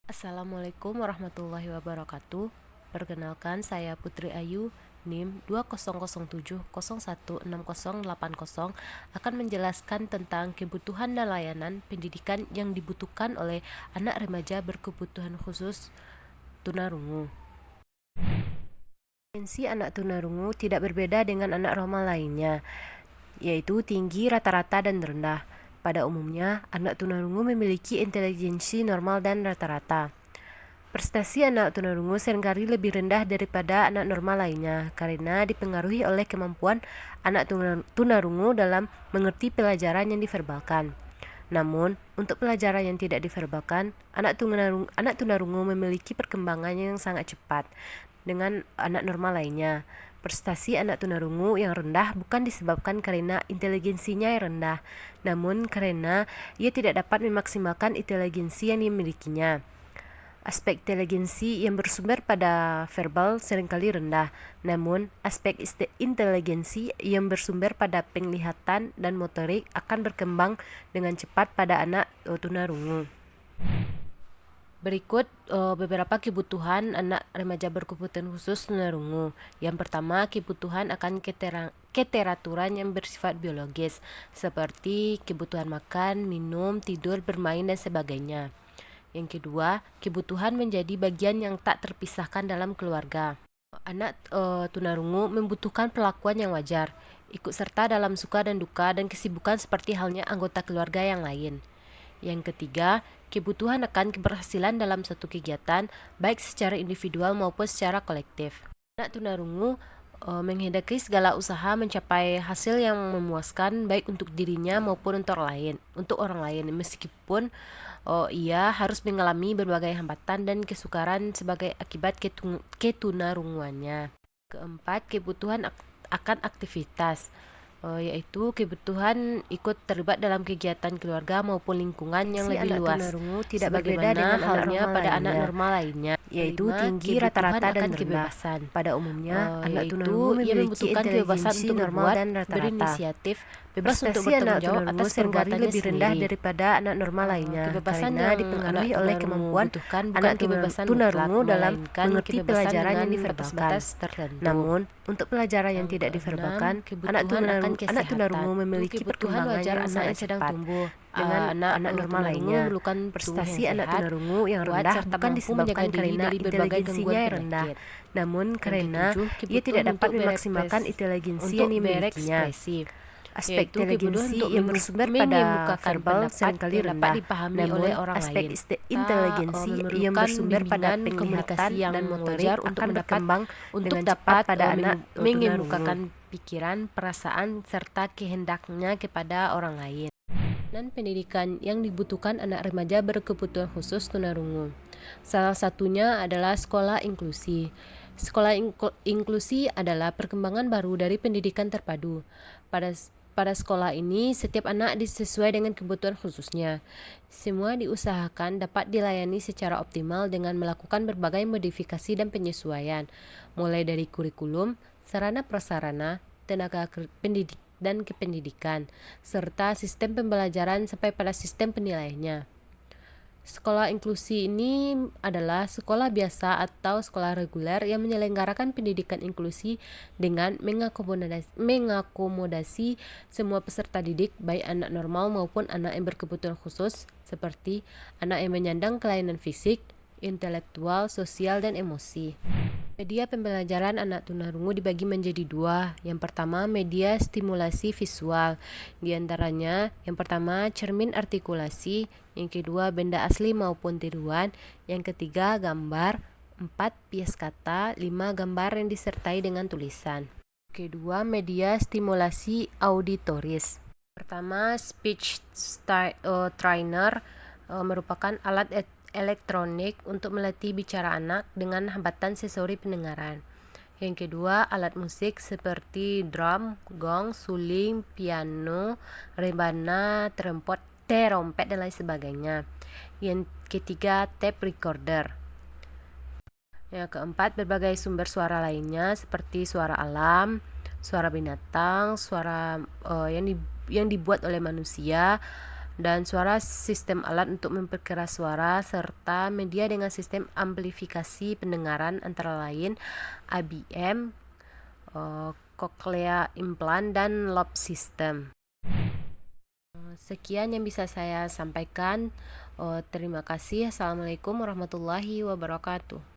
Assalamualaikum warahmatullahi wabarakatuh. Perkenalkan, saya Putri Ayu, NIM 2007016080 akan menjelaskan tentang kebutuhan dan layanan pendidikan yang dibutuhkan oleh anak remaja berkebutuhan khusus tunarungu. Potensi anak tunarungu tidak berbeda dengan anak normal lainnya, yaitu tinggi, rata-rata, dan rendah. Pada umumnya, anak tunarungu memiliki intelijensi normal dan rata-rata. Prestasi anak tunarungu seringkali lebih rendah daripada anak normal lainnya karena dipengaruhi oleh kemampuan anak tunarungu dalam mengerti pelajaran yang diverbalkan. Namun, untuk pelajaran yang tidak diverbalkan, anak tunarungu memiliki perkembangan yang sangat cepat dengan anak normal lainnya. Prestasi anak tunarungu yang rendah bukan disebabkan karena inteligensinya yang rendah, namun karena ia tidak dapat memaksimalkan inteligensi yang dimilikinya. Aspek inteligensi yang bersumber pada verbal seringkali rendah, namun aspek inteligensi yang bersumber pada penglihatan dan motorik akan berkembang dengan cepat pada anak tunarungu. Berikut beberapa kebutuhan anak remaja berkebutuhan khusus tunarungu. Yang pertama, kebutuhan akan keteraturan yang bersifat biologis, seperti kebutuhan makan, minum, tidur, bermain, dan sebagainya. Yang kedua, kebutuhan menjadi bagian yang tak terpisahkan dalam keluarga. Anak tunarungu membutuhkan perlakuan yang wajar, ikut serta dalam suka dan duka dan kesibukan seperti halnya anggota keluarga yang lain. Yang ketiga, kebutuhan akan keberhasilan dalam satu kegiatan, baik secara individual maupun secara kolektif. Anak tunarungu menghendaki segala usaha mencapai hasil yang memuaskan baik untuk dirinya maupun untuk orang lain, meskipun ia harus mengalami berbagai hambatan dan kesukaran sebagai akibat ketunarunguannya. Keempat, kebutuhan akan aktivitas, yaitu kebutuhan ikut terlibat dalam kegiatan keluarga maupun lingkungan yang lebih luas. Tunarungu tidak berbeda dengan halnya pada anak normal lainnya, yaitu tinggi, rata-rata, dan kebebasan. Pada umumnya, anak tunarungu memiliki intelijensi normal dan rata-rata. Berinisiatif, bebas untuk bertanggung jawab atas perbuatannya lebih rendah daripada anak normal lainnya, karena dipengaruhi oleh kemampuan anak tunarungu dalam mengerti pelajaran yang diverbalkan. Namun, untuk pelajaran yang tidak diverbalkan, anak tunarungu memiliki perkembangan yang sangat cepat dengan anak normal lainnya. Prestasi anak tunarungu yang rendah bukan disebabkan karena inteligensinya yang rendah, namun karena ia tidak dapat memaksimalkan inteligensi yang dimilikinya. Aspek inteligensi yang bersumber pada verbal seringkali rendah, namun aspek inteligensi yang bersumber pada penglihatan dan motorik akan berkembang dengan cepat pada anak mengemukakan pikiran, perasaan, serta kehendaknya kepada orang lain. Dan pendidikan yang dibutuhkan anak remaja berkebutuhan khusus tunarungu. Salah satunya adalah sekolah inklusi. Sekolah inklusi adalah perkembangan baru dari pendidikan terpadu. Pada sekolah ini, setiap anak disesuai dengan kebutuhan khususnya. Semua diusahakan dapat dilayani secara optimal dengan melakukan berbagai modifikasi dan penyesuaian, mulai dari kurikulum, sarana prasarana, tenaga pendidik dan kependidikan, serta sistem pembelajaran sampai pada sistem penilaiannya. Sekolah inklusi ini adalah sekolah biasa atau sekolah reguler yang menyelenggarakan pendidikan inklusi dengan mengakomodasi semua peserta didik, baik anak normal maupun anak yang berkebutuhan khusus, seperti anak yang menyandang kelainan fisik, intelektual, sosial, dan emosi. Media pembelajaran anak tunarungu dibagi menjadi dua. Yang pertama, media stimulasi visual. Di antaranya, yang pertama, cermin artikulasi. Yang kedua, benda asli maupun tiruan. Yang ketiga, gambar. 4, bias kata. 5, gambar yang disertai dengan tulisan. Kedua, media stimulasi auditoris. Pertama, speech trainer merupakan alat elektronik untuk melatih bicara anak dengan hambatan sensori pendengaran. Yang kedua, alat musik seperti drum, gong, suling, piano, rebana, trompet, dan lain sebagainya. Yang ketiga, tape recorder. Yang keempat, berbagai sumber suara lainnya seperti suara alam, suara binatang, suara yang dibuat oleh manusia, dan suara sistem alat untuk memperkeras suara, serta media dengan sistem amplifikasi pendengaran antara lain IBM, cochlear implant, dan loop system. Sekian yang bisa saya sampaikan. Terima kasih. Assalamualaikum warahmatullahi wabarakatuh.